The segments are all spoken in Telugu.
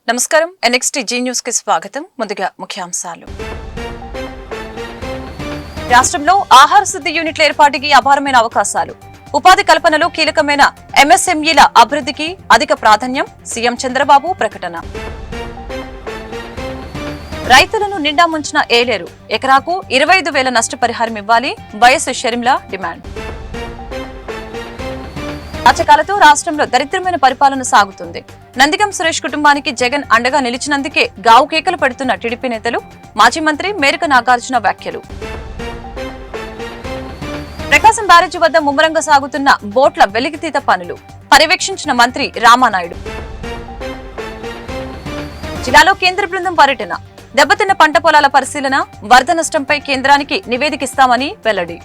నమస్కారం ఎన్ఎక్స్టీ జీ న్యూస్ కి స్వాగతం. ముందుగా ముఖ్యాంశాలు. రాష్ట్రంలో ఆహార శుద్ధి యూనిట్ల ఏర్పాటుకి అపారమైన అవకాశాలు. ఉపాధి కల్పనలో కీలకమైన ఎంఎస్ఎంఈల అభివృద్ధికి అధిక ప్రాధాన్యం. సీఎం చంద్రబాబు ప్రకటన. రైతులను నిండా ముంచిన ఏలేరు. ఎకరాకు 25,000 నష్టపరిహారం ఇవ్వాలి. YS Sharmila demand. రాజకాలతో రాష్ట్రంలో దరిద్రమైన పరిపాలన సాగుతుంది. నందిగం సురేష్ కుటుంబానికి జగన్ అండగా నిలిచినందుకే గావు కేకలు పెడుతున్న టీడీపీ నేతలు. మాజీ మంత్రి మేరక నాగార్జున వ్యాఖ్యలు. ప్రకాశం బ్యారేజీ వద్ద ముమ్మరంగా సాగుతున్న బోట్ల వెలికితీత పనులు పర్యవేక్షించిన మంత్రి రామానాయుడు. జిల్లాలో కేంద్ర బృందం పర్యటన. దెబ్బతిన్న పంట పొలాల పరిశీలన, వరద నష్టంపై కేంద్రానికి నివేదికిస్తామని వెల్లడి.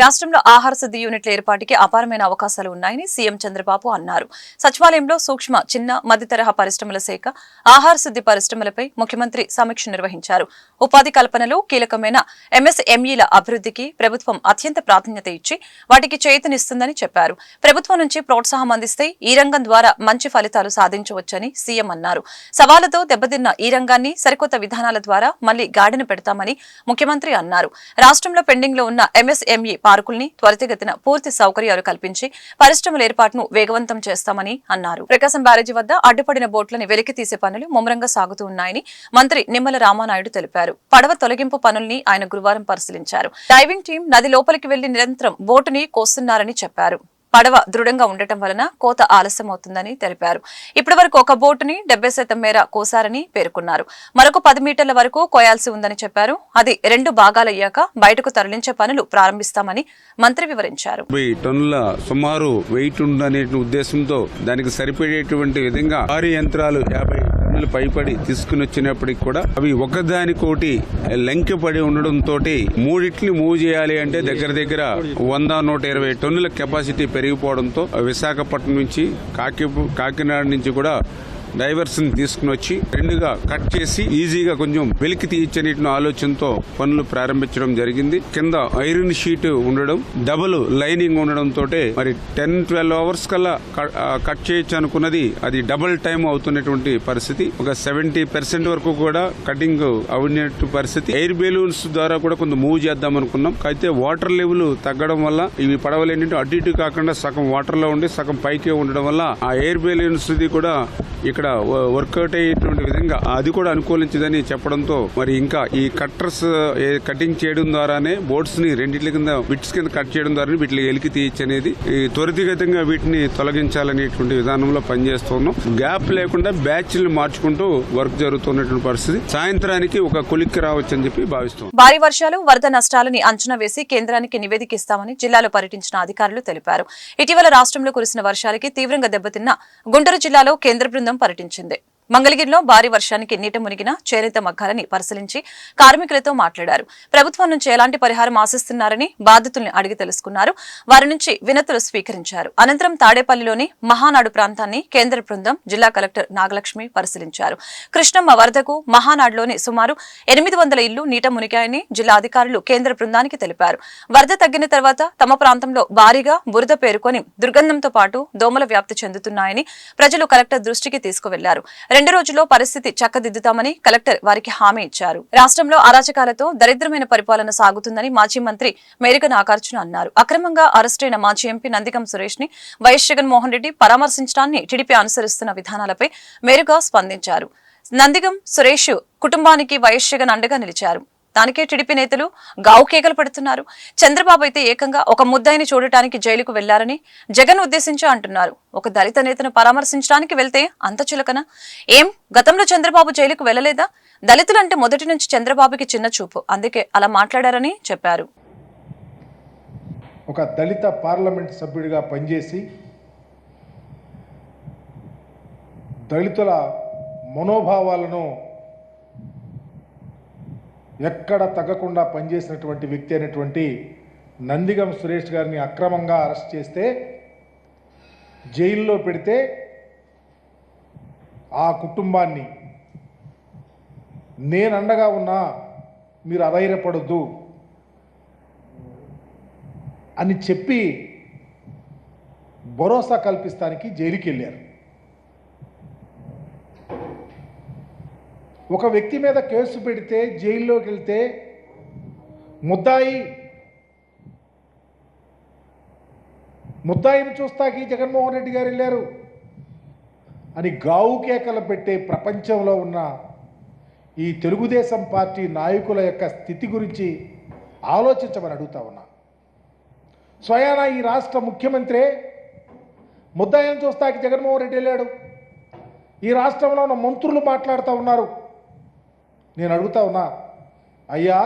రాష్ట్రంలో ఆహార శుద్ధి యూనిట్ల ఏర్పాటుకి అపారమైన అవకాశాలు ఉన్నాయని సీఎం చంద్రబాబు అన్నారు. సచివాలయంలో సూక్ష్మ, చిన్న, మధ్య తరహా పరిశ్రమల శాఖ, ఆహార శుద్ధి పరిశ్రమలపై ముఖ్యమంత్రి సమీక్ష నిర్వహించారు. ఉపాధి కల్పనలో కీలకమైన ఎంఎస్ఎంఈల అభివృద్ధికి ప్రభుత్వం అత్యంత ప్రాధాన్యత ఇచ్చి వాటికి చేయూతనిస్తుందని చెప్పారు. ప్రభుత్వం నుంచి ప్రోత్సాహం అందిస్తే ఈ రంగం ద్వారా మంచి ఫలితాలు సాధించవచ్చని సీఎం అన్నారు. సవాళ్లతో దెబ్బతిన్న ఈ రంగాన్ని సరికొత్త విధానాల ద్వారా మళ్లీ గాడిన పెడతామని ముఖ్యమంత్రి అన్నారు. రాష్ట్రంలో పెండింగ్ లో ఉన్న ఎంఎస్ఎంఈ పార్కుల్ని త్వరితగతిన పూర్తి సౌకర్యాలు కల్పించి పరిశ్రమల ఏర్పాటును వేగవంతం చేస్తామని అన్నారు. ప్రకాశం బ్యారేజీ వద్ద అడ్డుపడిన బోట్లని వెలికి తీసే పనులు ముమ్మరంగా సాగుతూ ఉన్నాయని మంత్రి నిమ్మల రామానాయుడు తెలిపారు. పడవ తొలగింపు పనుల్ని ఆయన గురువారం పరిశీలించారు. డైవింగ్ టీం నది లోపలికి వెళ్లి నిరంతరం బోటుని కోస్తున్నారని చెప్పారు. పడవ దృఢంగా ఉండటం వలన కోత ఆలస్యమవుతుందని తెలిపారు. ఇప్పటి వరకు ఒక బోటుని 70% మేర కోసారని పేర్కొన్నారు. మరొక 10 మీటర్ల వరకు కోయాల్సి ఉందని చెప్పారు. అది 2 భాగాలయ్యాక బయటకు తరలించే పనులు ప్రారంభిస్తామని మంత్రి వివరించారు. టన్నుల సుమారు వెయిట్ ఉందనే ఉద్దేశంతో దానికి సరిపడేటువంటి విధంగా భారీ యంత్రాలు 50 టన్నులు పైపడి తీసుకుని వచ్చినప్పటికి కూడా అవి ఒకదానికోటి లంకెపడి ఉండడంతో మూడింటిని మూవ్ చేయాలి అంటే దగ్గర 100-120 టన్నుల కెపాసిటీ పెరిగిపోవడంతో విశాఖపట్నం నుంచి కాకినాడ నుంచి కూడా డైవర్స్ తీసుకుని వచ్చి 2గా కట్ చేసి ఈజీగా కొంచెం వెలికి తీయచ్చనే ఆలోచనతో పనులు ప్రారంభించడం జరిగింది. కింద ఐరన్ షీట్ ఉండడం, డబుల్ లైనింగ్ ఉండడంతో మరి 10-12 అవర్స్ కల్లా కట్ చేయొచ్చు అనుకున్నది అది డబుల్ టైం అవుతున్నటువంటి పరిస్థితి. ఒక 70% వరకు కూడా కటింగ్ అవునట్టు పరిస్థితి. ఎయిర్ బెలూన్స్ ద్వారా కూడా కొంత మూవ్ చేద్దాం అనుకున్నాం. అయితే వాటర్ లెవెల్ తగ్గడం వల్ల ఇవి పడవలు ఏంటంటే అటు ఇటు కాకుండా సగం వాటర్ లో ఉండి సగం పైకి ఉండడం వల్ల ఆ ఎయిర్ బెలూన్స్ కూడా ఇక్కడ వర్కౌట్ అయ్యేటువంటి విధంగా అది కూడా అనుకూలించదని చెప్పడంతో మరి ఇంకా ఈ కట్టర్స్ కటింగ్ చేయడం ద్వారానే బోట్స్ ని రెండింటి కింద బిట్స్ కింద కట్ చేయడం ద్వారా వీటిని ఎలికి తీయచ్చు అనేది త్వరితగతంగా వీటిని తొలగించాలనేటువంటి విధానంలో పనిచేస్తున్నాం. గ్యాప్ లేకుండా బ్యాచ్లు మార్చుకుంటూ వర్క్ జరుగుతున్నటువంటి పరిస్థితి. సాయంత్రానికి ఒక కొలిక్కి రావచ్చు అని చెప్పి భావిస్తున్నాం. భారీ వర్షాలు, వరద నష్టాలని అంచనా వేసి కేంద్రానికి నివేదిక ఇస్తామని జిల్లాలో పర్యటించిన అధికారులు తెలిపారు. ఇటీవల రాష్ట్రంలో కురిసిన వర్షాలకి తీవ్రంగా దెబ్బతిన్న గుంటూరు జిల్లాలో కేంద్ర బృందం పర్యటించింది. మంగళగిరిలో భారీ వర్షానికి నీట మునిగిన చేనేత మగ్గాలని పరిశీలించి కార్మికులతో మాట్లాడారు. ప్రభుత్వం నుంచి ఎలాంటి పరిహారం ఆశిస్తున్నారని బాధితుల్ని అడిగి తెలుసుకున్నారు. వారి నుంచి వినతులు స్వీకరించారు. అనంతరం తాడేపల్లిలోని మహానాడు ప్రాంతాన్ని కేంద్ర బృందం జిల్లా కలెక్టర్ నాగలక్ష్మి పరిశీలించారు. కృష్ణమ్మ వరదకు మహానాడులోని సుమారు 800 ఇళ్లు నీట మునిగాయని జిల్లా అధికారులు కేంద్ర బృందానికి తెలిపారు. వరద తగ్గిన తర్వాత తమ ప్రాంతంలో భారీగా బురద పేరుకొని దుర్గంధంతో పాటు దోమల వ్యాప్తి చెందుతున్నాయని ప్రజలు కలెక్టర్ దృష్టికి తీసుకువెళ్లారు. 2 రోజుల్లో పరిస్థితి చక్కదిద్దుతామని కలెక్టర్ వారికి హామీ ఇచ్చారు. రాష్ట్రంలో అరాచకాలతో దరిద్రమైన పరిపాలన సాగుతుందని మాజీ మంత్రి మేరక నాగార్జున అన్నారు. అక్రమంగా అరెస్టైన మాజీ ఎంపీ నందిగం సురేష్ ని వైఎస్ జగన్మోహన్ రెడ్డి పరామర్శించడాన్ని టీడీపీ అనుసరిస్తున్న విధానాలపై మేరక స్పందించారు. నందిగం సురేష్ కుటుంబానికి వైఎస్ జగన్ అండగా నిలిచారు. దానికే టీడీపీ నేతలు గావు కేకలు పెడుతున్నారు. చంద్రబాబు అయితే ఏకంగా ఒక ముద్దాయిని చూడటానికి జైలుకు వెళ్లారని జగన్ ఉద్దేశించి అంటున్నారు. ఒక దళిత నేతను పరామర్శించడానికి వెళ్తే అంత చులకన? ఏం గతంలో చంద్రబాబు జైలుకు వెళ్లలేదా? దళితులంటే మొదటి నుంచి చంద్రబాబుకి చిన్న చూపు, అందుకే అలా మాట్లాడారని చెప్పారు. ఒక దళిత పార్లమెంట్ సభ్యుడిగా పనిచేసి దళితుల మనోభావాలను ఎక్కడ తగ్గకుండా పనిచేసినటువంటి వ్యక్తి అయినటువంటి నందిగం సురేష్ గారిని అక్రమంగా అరెస్ట్ చేస్తే జైల్లో పెడితే ఆ కుటుంబాన్ని నేను అండగా ఉన్నా, మీరు అధైర్యపడొద్దు అని చెప్పి భరోసా కల్పిస్తానికి జైలుకి వెళ్ళారు. ఒక వ్యక్తి మీద కేసు పెడితే జైల్లోకి వెళ్తే ముద్దాయిని చూస్తాకి జగన్మోహన్ రెడ్డి గారు వెళ్ళారు అని గావు కేకలు పెట్టే ప్రపంచంలో ఉన్న ఈ తెలుగుదేశం పార్టీ నాయకుల యొక్క స్థితి గురించి ఆలోచించమని అడుగుతా ఉన్నా. స్వయానా ఈ రాష్ట్ర ముఖ్యమంత్రి ముద్దాయిని చూస్తాకి జగన్మోహన్ రెడ్డి వెళ్ళాడు. ఈ రాష్ట్రంలో ఉన్న మంత్రులు మాట్లాడుతూ ఉన్నారు. నేను అడుగుతా ఉన్నా, అయ్యా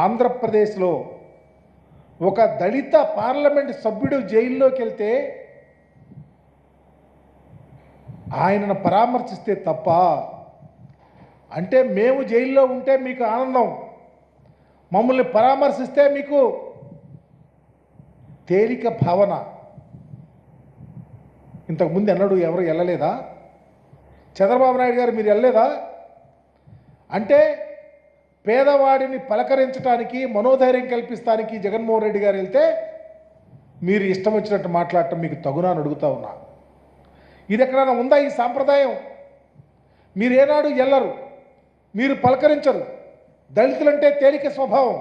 ఆంధ్రప్రదేశ్లో ఒక దళిత పార్లమెంట్ సభ్యుడు జైల్లోకి వెళ్తే ఆయనను పరామర్శిస్తే తప్ప, అంటే మేము జైల్లో ఉంటే మీకు ఆనందం, మమ్మల్ని పరామర్శిస్తే మీకు తేలిక భావన. ఇంతకుముందు ఎన్నడూ ఎవరు వెళ్ళలేదా? చంద్రబాబు నాయుడు గారు మీరు వెళ్ళలేదా? అంటే పేదవాడిని పలకరించడానికి, మనోధైర్యం కల్పిస్తానికి జగన్మోహన్ రెడ్డి గారు వెళ్తే మీరు ఇష్టం వచ్చినట్టు మాట్లాడటం మీకు తగునా అని అడుగుతా ఉన్నా. ఇది ఎక్కడైనా ఉందా ఈ సాంప్రదాయం? మీరు ఏనాడు వెళ్ళరు, మీరు పలకరించరు. దళితులంటే తేలిక స్వభావం.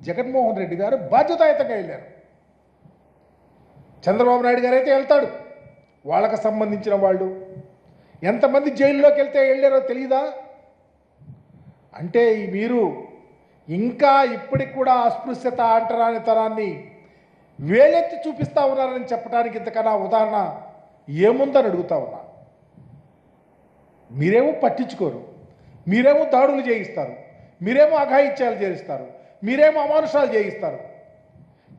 జగన్మోహన్ రెడ్డి గారు బాధ్యతాయుతంగా వెళ్ళారు. చంద్రబాబు నాయుడు గారు అయితే వెళ్తాడు, వాళ్ళకు సంబంధించిన వాళ్ళు ఎంతమంది జైల్లోకి వెళ్తే వెళ్ళారో తెలియదా? అంటే మీరు ఇంకా ఇప్పటికి కూడా అస్పృశ్యత, అంటరానితనాన్ని వేలెత్తి చూపిస్తూ ఉన్నారని చెప్పడానికి ఇంతకన్నా ఉదాహరణ ఏముందని అడుగుతా ఉన్నా. మీరేమో పట్టించుకోరు, మీరేమో దాడులు చేయిస్తారు, మీరేమో అఘాయిత్యాలు చేయిస్తారు, మీరేమో అమానుషాలు చేయిస్తారు.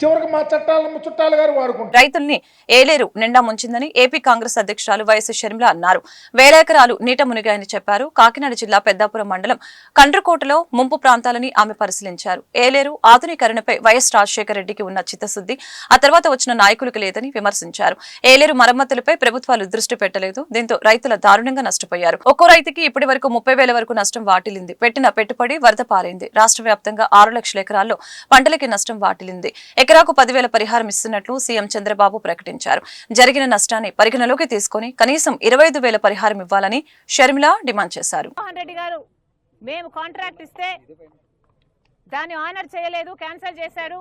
చివరికి మా చట్టాలను చుట్టాలు గారు వాడుకుంటారు. రైతుల్ని ఏలేరు నిండా ముంచిందని ఏపీ కాంగ్రెస్ అధ్యక్షురాలు వైఎస్ షర్మిల అన్నారు. వేల ఎకరాలు నీట మునిగాయని చెప్పారు. కాకినాడ జిల్లా పెద్దాపురం మండలం కండ్రకోటలో ముంపు ప్రాంతాలని ఆమె పరిశీలించారు. ఏలేరు ఆధునీకరణపై వైఎస్ రాజశేఖర రెడ్డికి ఉన్న చిత్తశుద్ది ఆ తర్వాత వచ్చిన నాయకులకు లేదని విమర్శించారు. ఏలేరు మరమ్మతులపై ప్రభుత్వాలు దృష్టి పెట్టలేదు. దీంతో రైతుల దారుణంగా నష్టపోయారు. ఒక్కో రైతుకి ఇప్పటి వరకు 30,000 వరకు నష్టం వాటిల్లింది. పెట్టిన పెట్టుబడి వరద పారైంది. రాష్ట్ర వ్యాప్తంగా 6 లక్షల ఎకరాల్లో పంటలకి నష్టం వాటిల్లింది. ఎకరాకు 10,000 పరిహారం ఇస్తున్నట్లు సీఎం చంద్రబాబు ప్రకటించారు. జరిగిన నష్టాన్ని పరిగణలోకి తీసుకుని కనీసం 25,000 పరిహారం ఇవ్వాలని షర్మిల డిమాండ్ చేశారు. మోహన్ రెడ్డి గారు మేము కాంట్రాక్ట్ ఇస్తే దాన్ని ఆనర్ చేయలేదు, క్యాన్సిల్ చేశారు.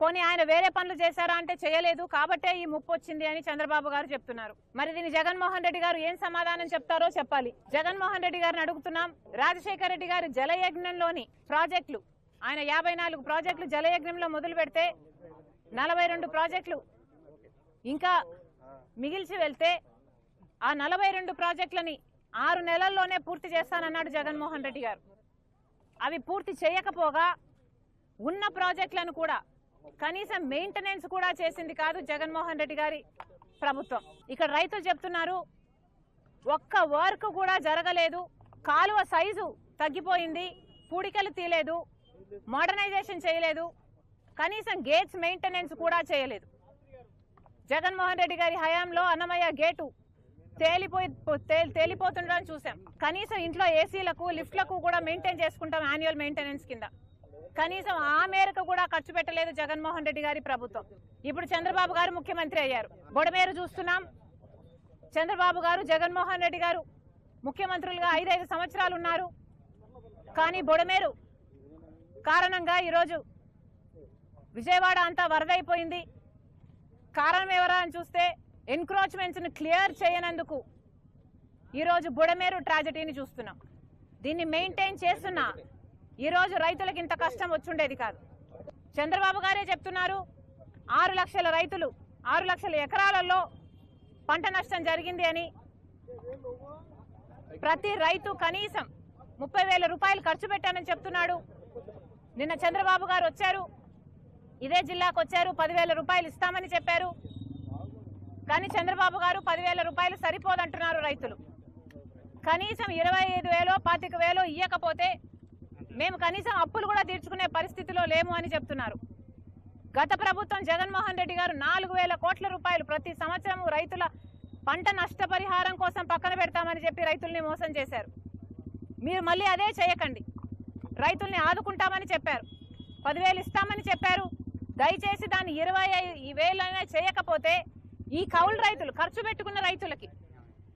పోనీ ఆయన వేరే పనులు చేశారా అంటే చేయలేదు, కాబట్టే ఈ ముప్పు వచ్చింది అని చంద్రబాబు గారు చెప్తున్నారు. మరి దీన్ని జగన్మోహన్ రెడ్డి గారు ఏం సమాధానం చెప్తారో చెప్పాలి. జగన్మోహన్ రెడ్డి గారిని అడుగుతున్నాం. రాజశేఖర రెడ్డి గారి జలయజ్ఞంలోని ప్రాజెక్టులు, ఆయన 54 ప్రాజెక్టులు జలయజ్ఞంలో మొదలు పెడితే 42 ప్రాజెక్టులు ఇంకా మిగిల్చి వెళ్తే ఆ 42 ప్రాజెక్టులని 6 నెలల్లోనే పూర్తి చేస్తానన్నాడు జగన్మోహన్ రెడ్డి గారు. అవి పూర్తి చేయకపోగా ఉన్న ప్రాజెక్టులను కూడా కనీసం మెయింటెనెన్స్ కూడా చేసింది కాదు జగన్మోహన్ రెడ్డి గారి ప్రభుత్వం. ఇక్కడ రైతులు చెప్తున్నారు, ఒక్క వర్క్ కూడా జరగలేదు, కాలువ సైజు తగ్గిపోయింది, పూడికలు తీయలేదు, మోడర్నైజేషన్ చేయలేదు, కనీసం గేట్స్ మెయింటెనెన్స్ కూడా చేయలేదు. జగన్మోహన్ రెడ్డి గారి హయాంలో అన్నమయ్య గేటు తేలిపోతుండడం చూసాం. కనీసం ఇంట్లో ఏసీలకు, లిఫ్ట్లకు కూడా మెయింటైన్ చేసుకుంటాం యాన్యువల్ మెయింటెనెన్స్ కింద. కనీసం ఆ మేరకు కూడా ఖర్చు పెట్టలేదు జగన్మోహన్ రెడ్డి గారి ప్రభుత్వం. ఇప్పుడు చంద్రబాబు గారు ముఖ్యమంత్రి అయ్యారు. బొడమేరు చూస్తున్నాం. చంద్రబాబు గారు, జగన్మోహన్ రెడ్డి గారు ముఖ్యమంత్రులుగా 5 సంవత్సరాలు ఉన్నారు. కానీ బొడమేరు కారణంగా ఈరోజు విజయవాడ అంతా వరదైపోయింది. కారణం ఎవరా అని చూస్తే ఎన్క్రోచ్మెంట్స్ ని క్లియర్ చేయనందుకు ఈరోజు బుడమేరు ట్రాజెడీని చూస్తున్నాం. దీన్ని మెయింటైన్ చేస్తున్నా ఈరోజు రైతులకు ఇంత కష్టం వచ్చుండేది కాదు. చంద్రబాబు గారే చెప్తున్నారు, 6 లక్షల రైతులు, 6 లక్షల ఎకరాలలో పంట నష్టం జరిగింది అని. ప్రతి రైతు కనీసం 30,000 రూపాయలు ఖర్చు పెట్టానని చెప్తున్నాడు. నిన్న చంద్రబాబు గారు వచ్చారు, ఇదే జిల్లాకు వచ్చారు, 10,000 రూపాయలు ఇస్తామని చెప్పారు. కానీ చంద్రబాబు గారు 10,000 రూపాయలు సరిపోదంటున్నారు రైతులు. కనీసం 25,000, 25,000 ఇయ్యకపోతే మేము కనీసం అప్పులు కూడా తీర్చుకునే పరిస్థితిలో లేము అని చెప్తున్నారు. గత ప్రభుత్వం జగన్మోహన్ రెడ్డి గారు 4,000 కోట్ల రూపాయలు ప్రతి సంవత్సరం రైతుల పంట నష్టపరిహారం కోసం పక్కన పెడతామని చెప్పి రైతుల్ని మోసం చేశారు. మీరు మళ్ళీ అదే చేయకండి. రైతుల్ని ఆదుకుంటామని చెప్పారు, 10,000 ఇస్తామని చెప్పారు. దయచేసి దాన్ని 25,000 చేయకపోతే ఈ కౌలు రైతులు, ఖర్చు పెట్టుకున్న రైతులకి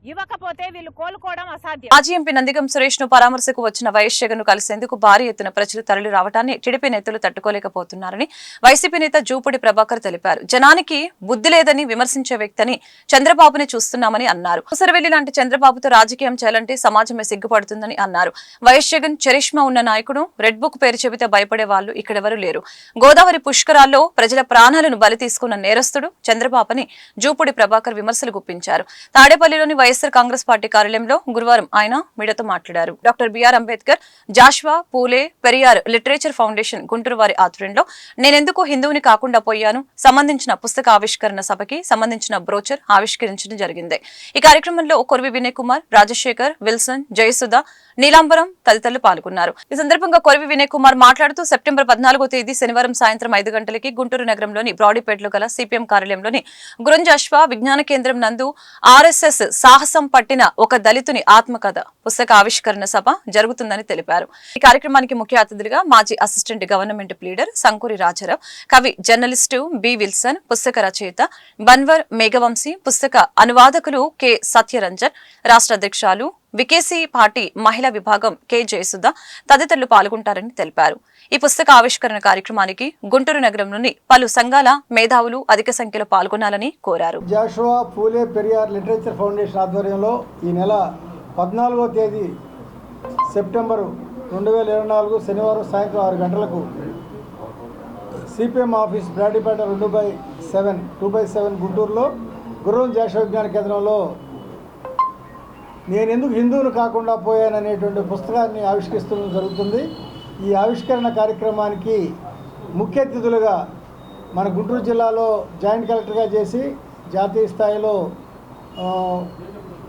ఇవ్వకపోతే వీళ్ళు కోలుకోవడం అసాధ్యం. మాజీ ఎంపీ నందిగం సురేష్ ను పరామర్శకు వచ్చిన వైఎస్ జగన్ ను కలిసేందుకు భారీ ఎత్తున ప్రజలు తరలి రావడాన్ని టీడీపీ నేతలు తట్టుకోలేకపోతున్నారని వైసీపీ నేత జూపూడి ప్రభాకర్ తెలిపారు. జనానికి బుద్ధి లేదని విమర్శించే వ్యక్తిని చంద్రబాబుని చూస్తున్నామని అన్నారు. ముసరవెల్లి లాంటి చంద్రబాబుతో రాజకీయం చేయాలంటే సమాజమే సిగ్గుపడుతుందని అన్నారు. వైఎస్ జగన్ చరిష్మా ఉన్న నాయకుడు, రెడ్ బుక్ పేరు చెబితే భయపడే వాళ్ళు ఇక్కడెవరూ లేరు. గోదావరి పుష్కరాల్లో ప్రజల ప్రాణాలను బలి తీసుకున్న నేరస్తుడు చంద్రబాబుని జూపూడి ప్రభాకర్ విమర్శలు గుప్పించారు. తాడేపల్లిలోని వైఎస్ఆర్ కాంగ్రెస్ పార్టీ కార్యాలయంలో గురువారం ఆయన మీడియాతో మాట్లాడారు. డాక్టర్ బిఆర్ అంబేద్కర్, జాషువా పూలే పెరియార్ లిటరేచర్ ఫౌండేషన్ గుంటూరు వారి ఆధ్వర్యంలో నేనెందుకు హిందువుని కాకుండా పోయాను సంబంధించిన పుస్తక ఆవిష్కరణ సభకి సంబంధించిన బ్రోచర్ ఆవిష్కరించడం జరిగింది. ఈ కార్యక్రమంలో కొరివి వినయ్ కుమార్, రాజశేఖర్, విల్సన్, జయసుధ, నీలాంబరం తదితరులు పాల్గొన్నారు. ఈ సందర్భంగా కొరివి వినయ్ కుమార్ మాట్లాడుతూ సెప్టెంబర్ 14వ తేదీ శనివారం సాయంత్రం 5 గంటలకి గుంటూరు నగరంలోని బ్రాడీపేటలో గల సిపిఎం కార్యాలయంలోని గురుంజాష్వా విజ్ఞాన కేంద్రం నందు ఆర్ఎస్ఎస్ సాహసం పట్టిన ఒక దళితుని ఆత్మకథ పుస్తక ఆవిష్కరణ సభ జరుగుతుందని తెలిపారు. ఈ కార్యక్రమానికి ముఖ్య అతిథులుగా మాజీ assistant government leader Sankuri Rajarao, కవి జర్నలిస్టు బి విల్సన్, పుస్తక రచయిత బన్వర్ మేఘవంశీ, పుస్తక అనువాదకులు కె సత్యరంజన్, రాష్ట్ర అధ్యక్షులు వికేసి పార్టీ మహిళా విభాగం కె జయసుధ తదితరులు పాల్గొంటారని తెలిపారు. ఈ పుస్తక ఆవిష్కరణ కార్యక్రమానికి గుంటూరు నగరంలోని పలు సంఘాల మేధావులు అధిక సంఖ్యలో పాల్గొనాలని కోరారు. జాషువా పూలే పెరియార్ లిటరేచర్ ఫౌండేషన్ ఆధ్వర్యంలో ఈ నెల 14వ తేదీ సెప్టెంబరు 2024 శనివారం సాయంత్రం 6 గంటలకు సిపిఎం ఆఫీస్ బ్రాడీపేట 2/7 గుంటూరులో గుర్రం జాషువా విజ్ఞాన కేంద్రంలో నేనెందుకు హిందువును కాకుండా పోయాననేటువంటి పుస్తకాన్ని ఆవిష్కరిస్తూ జరుగుతుంది. ఈ ఆవిష్కరణ కార్యక్రమానికి ముఖ్య అతిథులుగా మన గుంటూరు జిల్లాలో జాయింట్ కలెక్టర్గా చేసి జాతీయ స్థాయిలో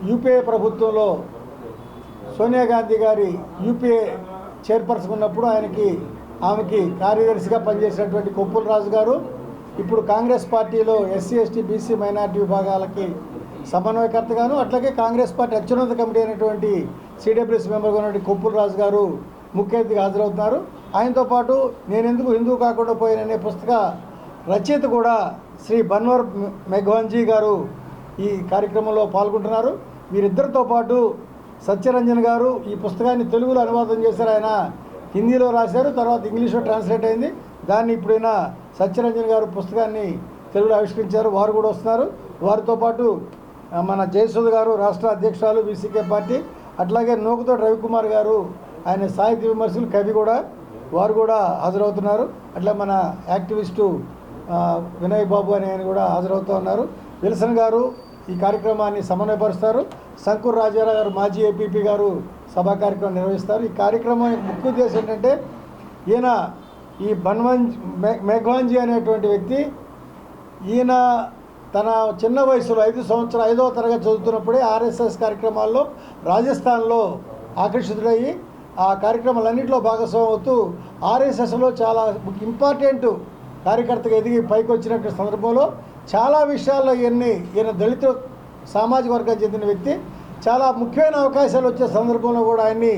యూపీఏ ప్రభుత్వంలో సోనియా గాంధీ గారి యూపీఏ చైర్పర్సన్ ఉన్నప్పుడు ఆమెకి కార్యదర్శిగా పనిచేసినటువంటి కొప్పుల రాజు గారు, ఇప్పుడు కాంగ్రెస్ పార్టీలో ఎస్సీ ఎస్టీ బీసీ మైనార్టీ విభాగాలకి సమన్వయకర్తగాను, అట్లాగే కాంగ్రెస్ పార్టీ అత్యున్నత కమిటీ అయినటువంటి సిడబ్ల్యూసీ మెంబర్గా ఉన్నటువంటి కొప్పుల రాజు గారు ముఖ్య అతిథిగా హాజరవుతున్నారు. ఆయనతో పాటు నేనెందుకు హిందువు కాకుండా పోయాననే పుస్తక రచయిత కూడా శ్రీ బన్వర్ మేఘవాంజీ గారు ఈ కార్యక్రమంలో పాల్గొంటున్నారు. వీరిద్దరితో పాటు సత్యరంజన్ గారు ఈ పుస్తకాన్ని తెలుగులో అనువాదం చేశారు. ఆయన హిందీలో రాశారు, తర్వాత ఇంగ్లీష్లో ట్రాన్స్లేట్ అయింది. దాన్ని ఇప్పుడైనా సత్యరంజన్ గారు పుస్తకాన్ని తెలుగులో ఆవిష్కరించారు, వారు కూడా వస్తున్నారు. వారితో పాటు మన జయసుధ గారు రాష్ట్ర అధ్యక్షురాలు బీసీకే పార్టీ, అట్లాగే నూకతోటి రవికుమార్ గారు ఆయన సాహిత్య విమర్శలు కవి కూడా, వారు కూడా హాజరవుతున్నారు. అట్లా మన యాక్టివిస్టు వినయ్ బాబు అని ఆయన కూడా హాజరవుతూ ఉన్నారు. విల్సన్ గారు ఈ కార్యక్రమాన్ని సమన్వయపరుస్తారు. శంకూర్ రాజారావు గారు మాజీ ఏపీపీ గారు సభా కార్యక్రమం నిర్వహిస్తారు. ఈ కార్యక్రమం ముఖ్య ఉద్దేశం ఏంటంటే ఈయన ఈ మేఘవాంజీ అనేటువంటి వ్యక్తి ఈయన తన చిన్న వయసులో 5వ తరగతి చదువుతున్నప్పుడే ఆర్ఎస్ఎస్ కార్యక్రమాల్లో రాజస్థాన్లో ఆకర్షితుడయ్యి ఆ కార్యక్రమాలన్నింటిలో భాగస్వామి అవుతూ ఆర్ఎస్ఎస్లో చాలా ఇంపార్టెంట్ కార్యకర్తగా ఎదిగి పైకి వచ్చినటువంటి సందర్భంలో చాలా విషయాల్లో ఈయన దళిత సామాజిక వర్గానికి చెందిన వ్యక్తి. చాలా ముఖ్యమైన అవకాశాలు వచ్చే సందర్భంలో కూడా ఆయన్ని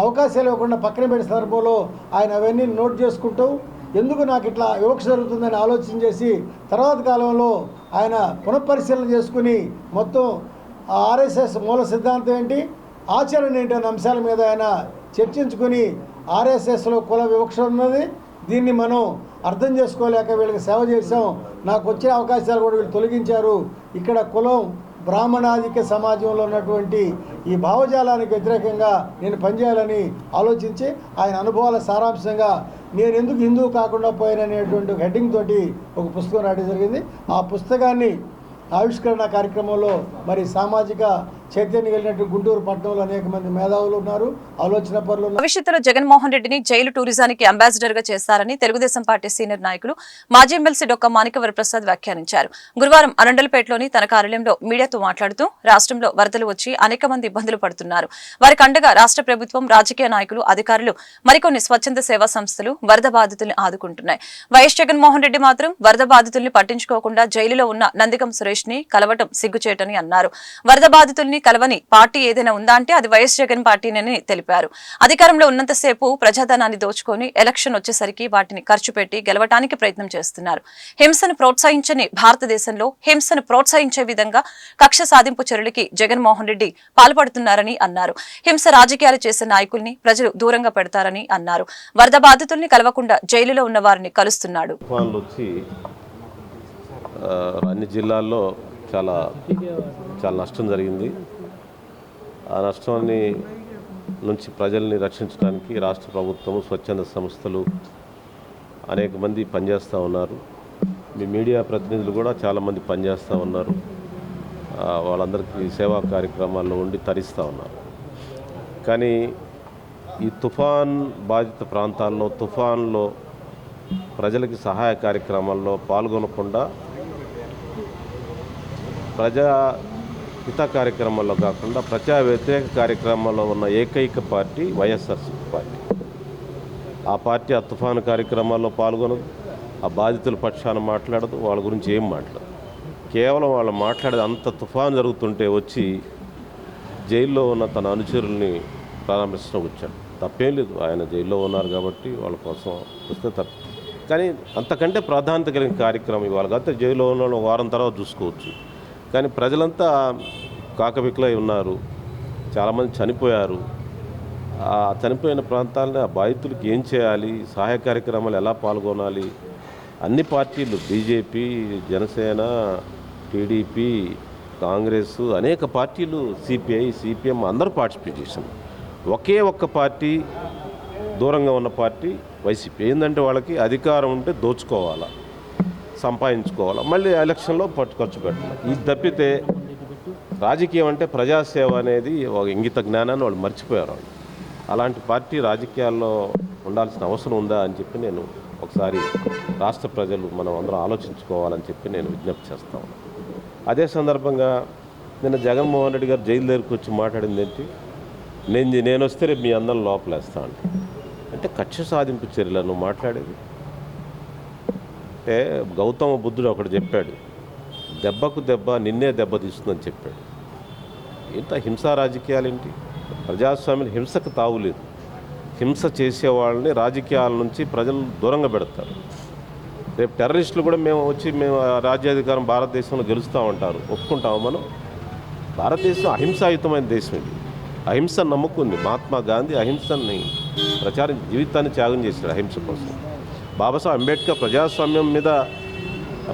అవకాశాలు ఇవ్వకుండా పక్కన పెట్టే సందర్భంలో ఆయన అవన్నీ నోట్ చేసుకుంటూ ఎందుకు నాకు ఇట్లా వివక్ష జరుగుతుందని ఆలోచన చేసి తర్వాత కాలంలో ఆయన పునఃపరిశీలన చేసుకుని మొత్తం ఆర్ఎస్ఎస్ మూల సిద్ధాంతం ఏంటి, ఆచరణ ఏంటి అనే అంశాల మీద ఆయన చర్చించుకుని ఆర్ఎస్ఎస్లో కుల వివక్ష ఉన్నది, దీన్ని మనం అర్థం చేసుకోలేక వీళ్ళకి సేవ చేసాం, నాకు వచ్చే అవకాశాలు కూడా వీళ్ళు తొలగించారు, ఇక్కడ కులం బ్రాహ్మణాధిక సమాజంలో ఉన్నటువంటి ఈ భావజాలానికి వ్యతిరేకంగా నేను పనిచేయాలని ఆలోచించి ఆయన అనుభవాల సారాంశంగా నేను ఎందుకు హిందువు కాకుండా పోయాననేటువంటి హెడ్డింగ్ తోటి ఒక పుస్తకం రాయడం జరిగింది. ఆ పుస్తకాన్ని ఆవిష్కరణ కార్యక్రమంలో మరి సామాజిక చైతన్యం వెళ్ళినట్టు గుంటూరు పట్టణంలో అనేక మంది మేధావులు ఉన్నారు, ఆలోచన పరులు ఉన్నారు. భవిష్యత్తులో జగన్మోహన్ రెడ్డిని జైలు టూరిజానికి అంబాసిడర్ గా చేస్తారని తెలుగుదేశం పార్టీ సీనియర్ నాయకులు మాజీ ఎమ్మెల్సీ డొక్క మాణిక్యవర ప్రసాద్ వ్యాఖ్యానించారు. గురువారం అరండలపేటలోని తన కార్యాలయంలో మీడియాతో మాట్లాడుతూ రాష్ట్రంలో వరదలు వచ్చి అనేక మంది ఇబ్బందులు పడుతున్నారు. వారికి అండగా రాష్ట్ర ప్రభుత్వం, రాజకీయ నాయకులు, అధికారులు, మరికొన్ని స్వచ్ఛంద సేవా సంస్థలు వరద బాధితుల్ని ఆదుకుంటున్నాయి. వైఎస్ జగన్మోహన్ రెడ్డి మాత్రం వరద బాధితుల్ని పట్టించుకోకుండా జైలులో ఉన్న నందిగం సురేష్ ని కలవటం సిగ్గుచేటని అన్నారు. వరద బాధితుల్ని ప్రజల్ని కలవని పార్టీ ఏదైనా ఉందా అంటే అది వైఎస్ జగన్ పార్టీనని తెలిపారు. అధికారంలో ఉన్నంతసేపు ప్రజాధనాన్ని దోచుకొని ఎలక్షన్ వచ్చేసరికి వాటిని ఖర్చు పెట్టి గెలవటానికి ప్రయత్నం చేస్తున్నారు. హింసను ప్రోత్సహించని భారతదేశంలో హింసను ప్రోత్సహించే విధంగా కక్ష సాధింపు చర్యలకి జగన్మోహన్ రెడ్డి పాల్పడుతున్నారని అన్నారు. హింస రాజకీయాలు చేసే నాయకుల్ని ప్రజలు దూరంగా పెడతారని అన్నారు. వరద బాధితుల్ని కలవకుండా జైలులో ఉన్న వారిని కలుస్తున్నాడు. అన్ని జిల్లాల్లో చాలా నష్టం జరిగింది. ఆ నష్టాన్ని నుంచి ప్రజల్ని రక్షించడానికి రాష్ట్ర ప్రభుత్వం, స్వచ్ఛంద సంస్థలు అనేక మంది పనిచేస్తూ ఉన్నారు. మీ మీడియా ప్రతినిధులు కూడా చాలామంది పనిచేస్తూ ఉన్నారు. వాళ్ళందరికీ సేవా కార్యక్రమాల్లో ఉండి తరిస్తూ ఉన్నారు. కానీ ఈ తుఫాన్ బాధిత ప్రాంతాల్లో తుఫాన్లో ప్రజలకి సహాయ కార్యక్రమాల్లో పాల్గొనకుండా ప్రజా హిత కార్యక్రమాల్లో కాకుండా ప్రజా వ్యతిరేక కార్యక్రమాల్లో ఉన్న ఏకైక పార్టీ వైఎస్ఆర్సీపీ పార్టీ. ఆ పార్టీ ఆ తుఫాను కార్యక్రమాల్లో పాల్గొనదు, ఆ బాధితుల పక్షాన మాట్లాడదు, వాళ్ళ గురించి ఏం మాట్లాడదు. కేవలం వాళ్ళు మాట్లాడేది అంత తుఫాను జరుగుతుంటే వచ్చి జైల్లో ఉన్న తన అనుచరుల్ని పరామర్శించడం వచ్చాడు. తప్పేం లేదు, ఆయన జైల్లో ఉన్నారు కాబట్టి వాళ్ళ కోసం వస్తే తప్ప. కానీ అంతకంటే ప్రాధాన్యత కలిగిన కార్యక్రమం ఇవాళ. గత జైల్లో ఉన్న వాళ్ళు వారం తర్వాత చూసుకోవచ్చు. కానీ ప్రజలంతా కాకబిక్లై ఉన్నారు, చాలామంది చనిపోయారు. ఆ చనిపోయిన ప్రాంతాలని ఆ బాధితులకి ఏం చేయాలి, సహాయ కార్యక్రమాలు ఎలా పాల్గొనాలి, అన్ని పార్టీలు బీజేపీ, జనసేన, టీడీపీ, కాంగ్రెస్, అనేక పార్టీలు, సిపిఐ, సిపిఎం అందరూ పార్టిసిపేట్ చేశారు. ఒకే ఒక్క పార్టీ దూరంగా ఉన్న పార్టీ వైసీపీ. ఏంటంటే వాళ్ళకి అధికారం ఉంటే దోచుకోవాలా, సంపాదించుకోవాలా, మళ్ళీ ఎలక్షన్లో ఖర్చు పెట్టాలి. ఇది తప్పితే రాజకీయం అంటే ప్రజాసేవ అనేది ఒక ఇంగిత జ్ఞానాన్ని వాళ్ళు మర్చిపోయారు. అలాంటి పార్టీ రాజకీయాల్లో ఉండాల్సిన అవసరం ఉందా అని చెప్పి నేను ఒకసారి రాష్ట్ర ప్రజలు మనం అందరం ఆలోచించుకోవాలని చెప్పి నేను విజ్ఞప్తి చేస్తా ఉన్నాను. అదే సందర్భంగా నిన్న జగన్మోహన్ రెడ్డి గారు జైలు దగ్గరికి వచ్చి మాట్లాడింది ఏంటి, నేను వస్తే రేపు మీ అందరం లోపలేస్తా అంటే కక్ష సాధింపు చర్యలను మాట్లాడేది. అంటే గౌతమ బుద్ధుడు ఒకడు చెప్పాడు, దెబ్బకు దెబ్బ నిన్నే దెబ్బ తీస్తుందని చెప్పాడు. ఇంత హింసా రాజకీయాలేంటి? ప్రజాస్వామ్యం హింసకు తావులేదు. హింస చేసేవాళ్ళని రాజకీయాల నుంచి ప్రజలు దూరంగా పెడతారు. రేపు టెర్రరిస్టులు కూడా మేము రాజ్యాధికారం భారతదేశంలో గెలుస్తూ ఉంటారు, ఒప్పుకుంటాము మనం? భారతదేశం అహింసాయుతమైన దేశం. ఇది అహింస నమ్ముకుంది. మహాత్మా గాంధీ అహింసని ప్రచారం జీవితాన్ని త్యాగం చేశాడు అహింస కోసం. బాబాసాహెబ్ అంబేద్కర్ ప్రజాస్వామ్యం మీద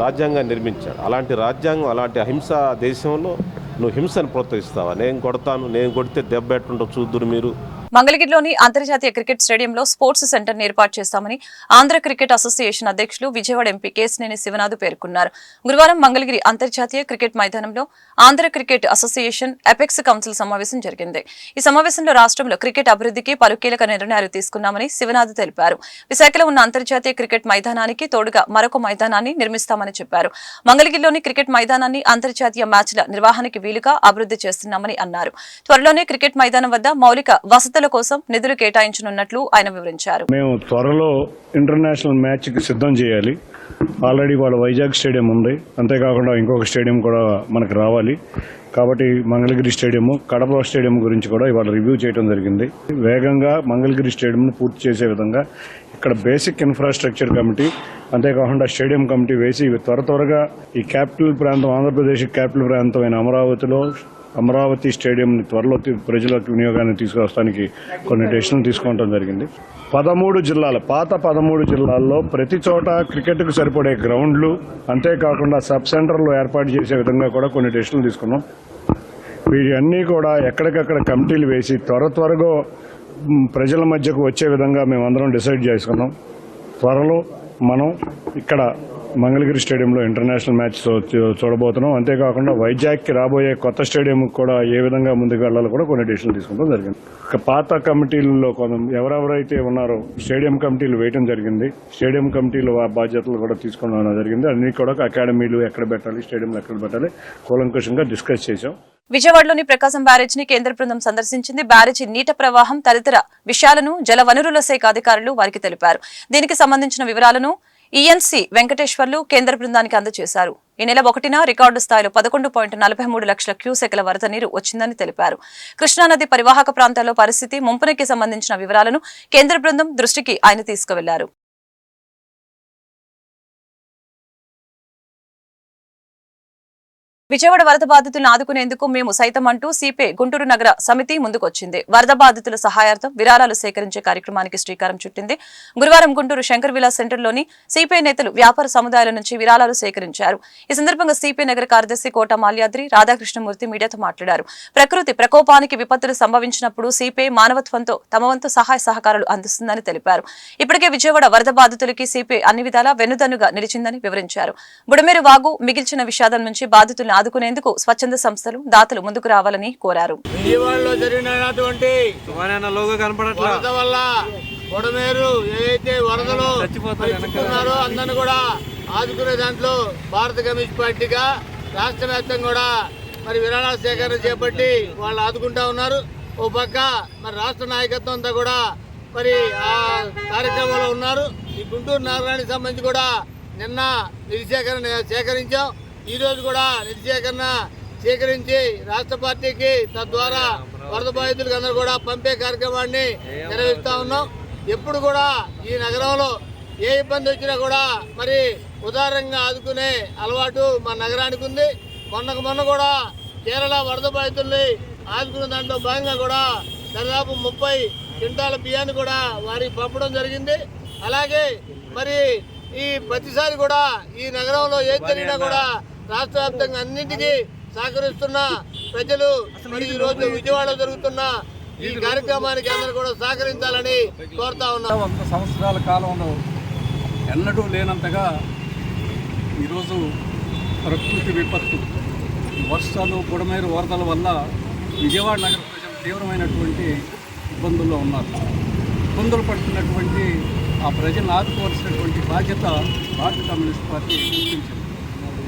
రాజ్యాంగాన్ని నిర్మించాడు. అలాంటి రాజ్యాంగం, అలాంటి అహింసా దేశంలో నువ్వు హింసను ప్రోత్సహిస్తావా? నేను కొడతాను, నేను కొడితే దెబ్బ ఎట్టుంటో చూద్దురు మీరు. మంగళగిరిలోని అంతర్జాతీయ క్రికెట్ స్టేడియంలో స్పోర్ట్స్ సెంటర్ ఏర్పాటు చేస్తామని ఆంధ్ర క్రికెట్ అసోసియేషన్ అధ్యక్షులు విజయవాడ ఎంపీ కేశినేని శివనాథ్ పేర్కొన్నారు. గురువారం మంగళగిరి అంతర్జాతీయ క్రికెట్ మైదానంలో Andhra cricket association apex council సమావేశం జరిగింది. ఈ సమావేశంలో రాష్ట్రంలో క్రికెట్ అభివృద్ధికి పలు కీలక నిర్ణయాలు తీసుకున్నామని శివనాథ్ తెలిపారు. విశాఖలో ఉన్న అంతర్జాతీయ క్రికెట్ మైదానానికి తోడుగా మరొక మైదానాన్ని నిర్మిస్తామని చెప్పారు. మంగళగిరిలోని క్రికెట్ మైదానాన్ని అంతర్జాతీయ మ్యాచ్ల నిర్వహణకి వీలుగా అభివృద్ధి చేస్తున్నామని అన్నారు. త్వరలోనే క్రికెట్ మైదానం వద్ద మౌలిక వసతుల కోసం నిధులు కేటాయించనున్నట్లు ఆయన వివరించారు. మేము త్వరలో ఇంటర్నేషనల్ మ్యాచ్ కి సిద్ధం చేయాలి. ఆల్రెడీ వాళ్ళ వైజాగ్ స్టేడియం ఉంది, అంతేకాకుండా ఇంకొక స్టేడియం కూడా మనకు రావాలి. కాబట్టి మంగళగిరి స్టేడియం, కడప స్టేడియం గురించి కూడా ఇవాళ రివ్యూ చేయడం జరిగింది. వేగంగా మంగళగిరి స్టేడియంను పూర్తి చేసే విధంగా ఇక్కడ బేసిక్ ఇన్ఫ్రాస్ట్రక్చర్ కమిటీ, అంతేకాకుండా స్టేడియం కమిటీ వేసి త్వరగా ఈ క్యాపిటల్ ప్రాంతం, ఆంధ్రప్రదేశ్ క్యాపిటల్ ప్రాంతమైన అమరావతి స్టేడియంని త్వరలో ప్రజలకు వినియోగాన్ని తీసుకురావడానికి కొన్ని డెసిషన్లు తీసుకోవడం జరిగింది. 13 జిల్లాలు, పాత 13 జిల్లాల్లో ప్రతి చోట క్రికెట్కు సరిపడే గ్రౌండ్లు, అంతేకాకుండా సబ్ సెంటర్లు ఏర్పాటు చేసే విధంగా కూడా కొన్ని డెసిషన్లు తీసుకున్నాం. వీటన్నీ కూడా ఎక్కడికక్కడ కమిటీలు వేసి త్వరగా ప్రజల మధ్యకు వచ్చే విధంగా మేమందరం డిసైడ్ చేసుకున్నాం. త్వరలో మనం ఇక్కడ మంగళగిరి స్టేడియంలో ఇంటర్నేషనల్ మ్యాచ్ చూడబోతున్నాం. అంతేకాకుండా వైజాగ్కి రాబోయే కొత్త స్టేడియం కూడా ఏ విధంగా ముందుకు వెళ్లాలో కూడా కొన్ని డెసిషన్లు తీసుకోవడం జరిగింది. పాత కమిటీలలో ఎవరెవరైతే ఉన్నారో స్టేడియం కమిటీలు వేయడం జరిగింది. స్టేడియం కమిటీలు ఆ బాధ్యతలు కూడా తీసుకోవడం జరిగింది. అన్ని కూడా అకాడమీలు ఎక్కడ పెట్టాలి, స్టేడియంలు ఎక్కడ పెట్టాలి కూలంకషంగా డిస్కస్ చేశాం. విజయవాడలోని ప్రకాశం బ్యారేజ్ ని కేంద్ర బృందం సందర్శించింది. బ్యారేజీ నీట ప్రవాహం తదితర విషయాలను జల వనరుల శాఖ అధికారులు వారికి తెలిపారు. దీనికి సంబంధించిన వివరాలను ఈఎన్సీ వెంకటేశ్వర్లు కేంద్ర బృందానికి అందజేశారు. ఈ నెల 1న రికార్డు స్థాయిలో 11.43 లక్షల క్యూసెక్ల వరద నీరు వచ్చిందని తెలిపారు. కృష్ణానది పరివాహక ప్రాంతాల్లో పరిస్థితి ముంపునకి సంబంధించిన వివరాలను కేంద్ర బృందం దృష్టికి ఆయన తీసుకువెళ్లారు. విజయవాడ వరద బాధితులను ఆదుకునేందుకు మేము సైతం అంటూ సిపిఐ గుంటూరు నగర సమితి ముందుకొచ్చింది. వరద బాధితుల సహాయార్థం విరాళాలు సేకరించే కార్యక్రమానికి శ్రీకారం చుట్టింది. గురువారం గుంటూరు శంకర్ విలాస్ సెంటర్లోని సిపిఐ నేతలు వ్యాపార సముదాయాల నుంచి విరాళాలు సేకరించారు. ఈ సందర్భంగా సిపిఐ నగర కార్యదర్శి కోట మాల్యాద్రి రాధాకృష్ణమూర్తి మీడియాతో మాట్లాడారు. ప్రకృతి ప్రకోపానికి విపత్తులు సంభవించినప్పుడు సిపిఐ మానవత్వంతో తమ వంతు సహాయ సహకారాలు అందిస్తుందని తెలిపారు. ఇప్పటికే విజయవాడ వరద బాధితులకి సిపిఐ అన్ని విధాలా వెన్నుదన్నుగా నిలిచిందని వివరించారు. బుడమేరు వాగు మిగిల్చిన విషాదం నుంచి బాధితులను ఆదుకునేందుకు స్వచ్ఛంద సంస్థలు దాతలు ముందుకు రావాలని కోరారు. విజయవాడలో జరిగినటువంటి వరద వల్ల బుడమేరు ఏదైతే వరదలు చిక్కున్నారో అందరిని కూడా ఆదుకునే దాంట్లో భారత కమ్యూనిస్ట్ పార్టీగా రాష్ట్ర వ్యాప్తంగా కూడా మరి విరాళాల సేకరణ చేపట్టి వాళ్ళు ఆదుకుంటా ఉన్నారు. ఓ పక్క మరి రాష్ట్ర నాయకత్వం అంతా కూడా మరి ఆ కార్యక్రమంలో ఉన్నారు. ఈ గుంటూరు నగరానికి సంబంధించి కూడా నిన్న నిధి సేకరించాం. ఈ రోజు కూడా నిధి సేకరించి రాష్ట్ర పార్టీకి తద్వారా వరద బాధితులకు అందరూ కూడా పంపే కార్యక్రమాన్ని నిర్వహిస్తా ఉన్నాం. ఎప్పుడు కూడా ఈ నగరంలో ఏ ఇబ్బంది వచ్చినా కూడా మరి ఉదారంగా ఆదుకునే అలవాటు మా నగరానికి ఉంది. మొన్న కూడా కేరళ వరద బాధితుల్ని ఆదుకునే దాంట్లో భాగంగా కూడా దాదాపు 30 క్వింటాల బియ్యాన్ని కూడా వారికి పంపడం జరిగింది. అలాగే మరి ఈ ప్రతిసారి కూడా ఈ నగరంలో ఏది జరిగినా కూడా రాష్ట్ర వ్యాప్తంగా అన్నింటికీ సహకరిస్తున్న ప్రజలు మరి ఈ రోజు విజయవాడలో జరుగుతున్న ఈ కార్యక్రమానికి అందరూ కూడా సహకరించాలని కోరుతా ఉన్నాం. 100 సంవత్సరాల కాలంలో ఎన్నడూ లేనంతగా ఈరోజు ప్రకృతి విపత్తు వర్షాలు బుడమేరు వరదల వల్ల విజయవాడ నగర ప్రజలు తీవ్రమైనటువంటి ఇబ్బందుల్లో ఉన్నారు. ఇబ్బందులు పడుతున్నటువంటి ఆ ప్రజలను ఆదుకోవాల్సినటువంటి బాధ్యత భారత కమ్యూనిస్ట్ పార్టీ గుర్తించింది.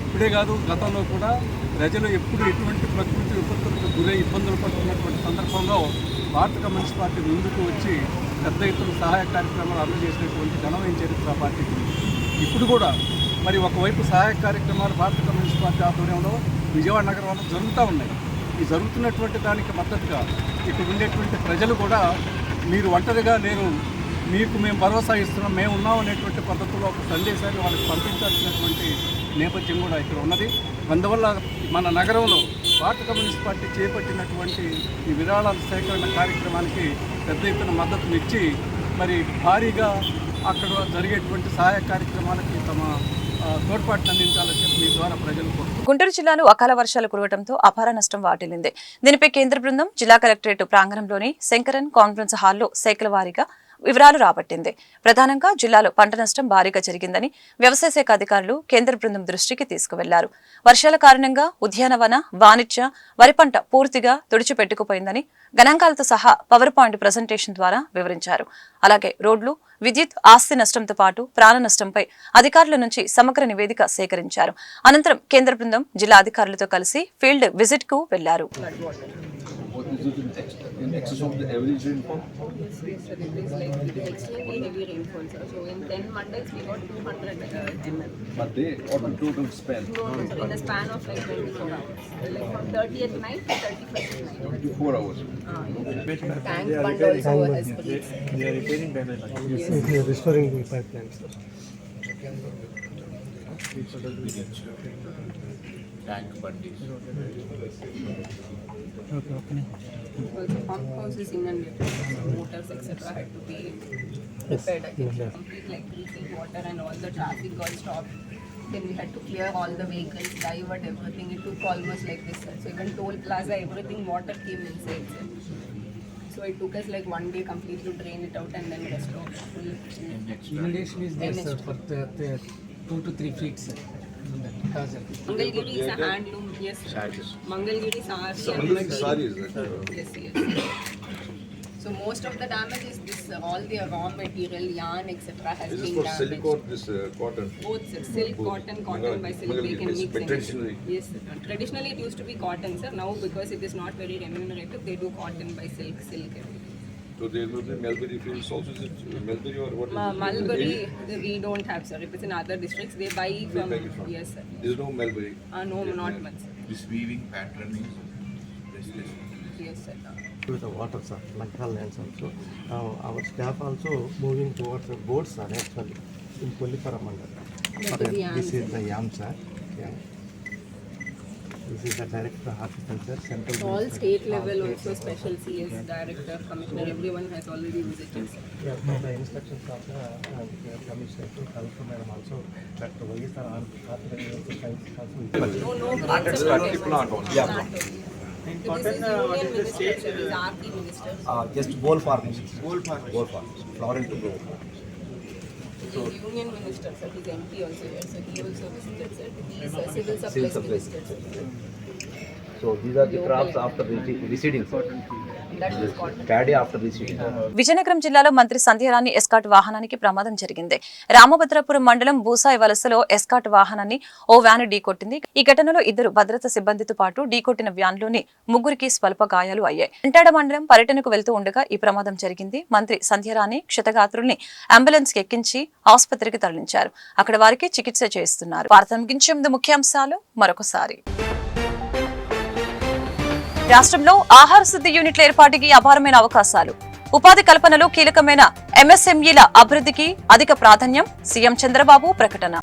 ఇప్పుడే కాదు, గతంలో కూడా ప్రజలు ఎప్పుడు ఎటువంటి ప్రకృతి విపత్తులకు గురై ఇబ్బందులు పడుతున్నటువంటి సందర్భంలో భారత కమ్యూనిస్ట్ పార్టీ ముందుకు వచ్చి పెద్ద ఎత్తున సహాయ కార్యక్రమాలు అమలు చేసినటువంటి ఘనమైన చరిత్ర పార్టీకి. ఇప్పుడు కూడా మరి ఒకవైపు సహాయ కార్యక్రమాలు భారత కమ్యూనిస్ట్ పార్టీ ఆధ్వర్యంలో విజయవాడ నగరంలో జరుగుతూ ఉన్నాయి. ఈ జరుగుతున్నటువంటి దానికి మద్దతుగా ఇక్కడ ఉండేటువంటి ప్రజలు కూడా మీరు ఒంటరిగా లేరు, మీకు మేము భరోసా ఇస్తున్నాం, మేము ఉన్నాం అనేటువంటి పద్ధతిలో ఒక సందేశాన్ని వాళ్ళకి పంపించాల్సినటువంటి నేపథ్యం కూడా ఇక్కడ ఉన్నది. అందువల్ల మన నగరంలో భారత కమ్యూనిస్ట్ పార్టీ చేపట్టినటువంటి ఈ విరాళాల సేకరణ కార్యక్రమానికి పెద్ద ఎత్తున మద్దతునిచ్చి మరి భారీగా అక్కడ జరిగేటువంటి సహాయ కార్యక్రమాలకి తమ తోడ్పాటును అందించాలని చెప్పి మీ ద్వారా ప్రజలు కోరుతున్నారు. గుంటూరు జిల్లాలో అకాల వర్షాలు కురవడంతో అపార నష్టం వాటిల్లింది. దీనిపై కేంద్ర బృందం జిల్లా కలెక్టరేట్ ప్రాంగణంలోని శంకరన్ కాన్ఫరెన్స్ హాల్లో శాఖల వారీగా వివరాలు రాబట్టింది. ప్రధానంగా జిల్లాలో పంట నష్టం భారీగా జరిగిందని వ్యవసాయ శాఖ అధికారులు కేంద్ర బృందం దృష్టికి తీసుకువెళ్లారు. వర్షాల కారణంగా ఉద్యానవన, వాణిజ్య, వరి పంట పూర్తిగా తుడిచిపెట్టుకుపోయిందని గణాంకాలతో సహా పవర్ పాయింట్ ప్రజెంటేషన్ ద్వారా వివరించారు. అలాగే రోడ్లు, విద్యుత్, ఆస్తి నష్టంతో పాటు ప్రాణ నష్టంపై అధికారుల నుంచి సమగ్ర నివేదిక సేకరించారు. అనంతరం కేంద్ర బృందం జిల్లా అధికారులతో కలిసి ఫీల్డ్ విజిట్ కు వెళ్లారు. What is it in excess of the average rainfall? Yes, sir. It is like extremely heavy rainfall, sir. So in 10 mandals we got 200 mm. Per day or the total span? No, sir. In the span of like 24 hours. Like from 30th night to 31st night. 24 hours. Tank fund also has breached. They are repairing damage. Yes. They are restoring the pipelines. Tank fund. Also pump house is inundated. Motors etc. had to be repaired again. Complete like 3 feet water and all the traffic got stopped. Then we had to clear all the vehicles, divert everything. It took almost like this, sir. So even toll plaza, everything water came inside, sir. So it took us like 1 day completely to drain it out and then restore. Inundation is there, sir, for the 2 to 3 feet, sir. Mangalgiri is a handloom, yes. Mangalgiri sari. Sari is that? Yes, yes. So most of the damage is this. All the raw material, yarn, etc. has Is this been for damaged. silk or this cotton? Both, sir. Silk, cotton, cotton by silk. They can mix Traditionally? anything. Yes, sir. Traditionally it used to be cotton, sir. Now because it is not very remunerative, they do cotton by silk, silk. So there will be mulberry fields also. Is it mulberry or what? Mulberry, we don't have, sir. If it's in other districts, they buy from. beg it from? Yes, sir. There is no mulberry. No, not much, sir. This weaving pattern is restless. Yes, sir. With the water, sir, Lanka lands also. Our staff also moving towards the boats, sir, actually, in Kolipara Mandal. This is the yam, sir. Yeah. This is the director of horticulture, central. All state level also, special CS, director, commissioner, everyone has already visited, sir. Yeah, the instructions of the commissioner to Kalpur madam also, Dr. Vaisar horticulture science also. No grants are Plant only. Yeah. This is union minister, sir. This is RP minister. Just bowl farming. Bowl farming. Flowering to grow. He is union minister, sir. He's MP also here, so he also visited, sir. He is civil supplies minister, sir. So these are the crops after reseeding. That is cotton. Paddy after reseeding. Vizianagaram జిల్లాలో మంత్రి సంధ్యారాణి ఎస్కాట్ వాహనానికి ప్రమాదం జరిగింది. రామభద్రాపురం మండలం బూసాయి వలసలో ఎస్కాట్ వాహనాన్ని ఓ వ్యాన్ ఢీకొట్టింది. ఈ ఘటనలో 2 భద్రతా సిబ్బందితో పాటు ఢీకొట్టిన వ్యాన్లోని 3కి స్వల్ప గాయాలు అయ్యాయి. ఎంటాడ మండలం పర్యటనకు వెళ్తూ ఉండగా ఈ ప్రమాదం జరిగింది. మంత్రి సంధ్యారాణి క్షతగాత్రుల్ని అంబులెన్స్ కి ఎక్కించి ఆసుపత్రికి తరలించారు. అక్కడ వారికి చికిత్స చేస్తున్నారు. వార్త ముగించే ముందు ముఖ్యాంశాలు మరొకసారి. రాష్ట్రంలో ఆహార శుద్ధి యూనిట్ల ఏర్పాటుకి అపారమైన అవకాశాలు. ఉపాధి కల్పనలో కీలకమైన ఎంఎస్ఎంఈల అభివృద్ధికి అధిక ప్రాధాన్యం. సీఎం చంద్రబాబు ప్రకటన.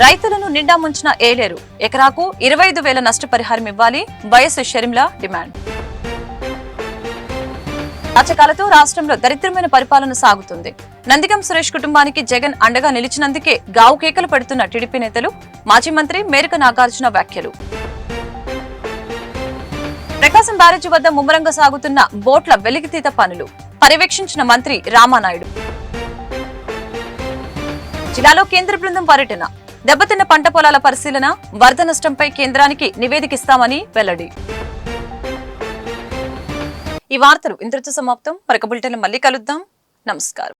రైతులను నిండా ముంచిన ఏలేరు. ఎకరాకు 25,000 నష్టపరిహారం ఇవ్వాలి. YS Sharmila demand. అచకాలతో రాష్ట్రంలో దరిద్రమైన పరిపాలన సాగుతుంది. నందిగం సురేష్ కుటుంబానికి జగన్ అండగా నిలిచినందుకే గావు కేకలు పెడుతున్న టీడీపీ నేతలు. మాజీ మంత్రి మేరక నాగార్జున వ్యాఖ్యలు. ప్రకాశం బ్యారేజీ వద్ద ముమ్మరంగా సాగుతున్న బోట్ల వెలికితీత పనులు పర్యవేక్షించిన మంత్రి రామానాయుడు. జిల్లాలో కేంద్ర బృందం పర్యటన. దెబ్బతిన్న పంట పొలాల పరిశీలన. వరద నష్టంపై కేంద్రానికి నివేదికిస్తామని వెల్లడి. ఈ వార్తలు ఇంతటితో సమాప్తం. మరొక బులెటిన్లో మళ్ళీ కలుద్దాం. నమస్కారం.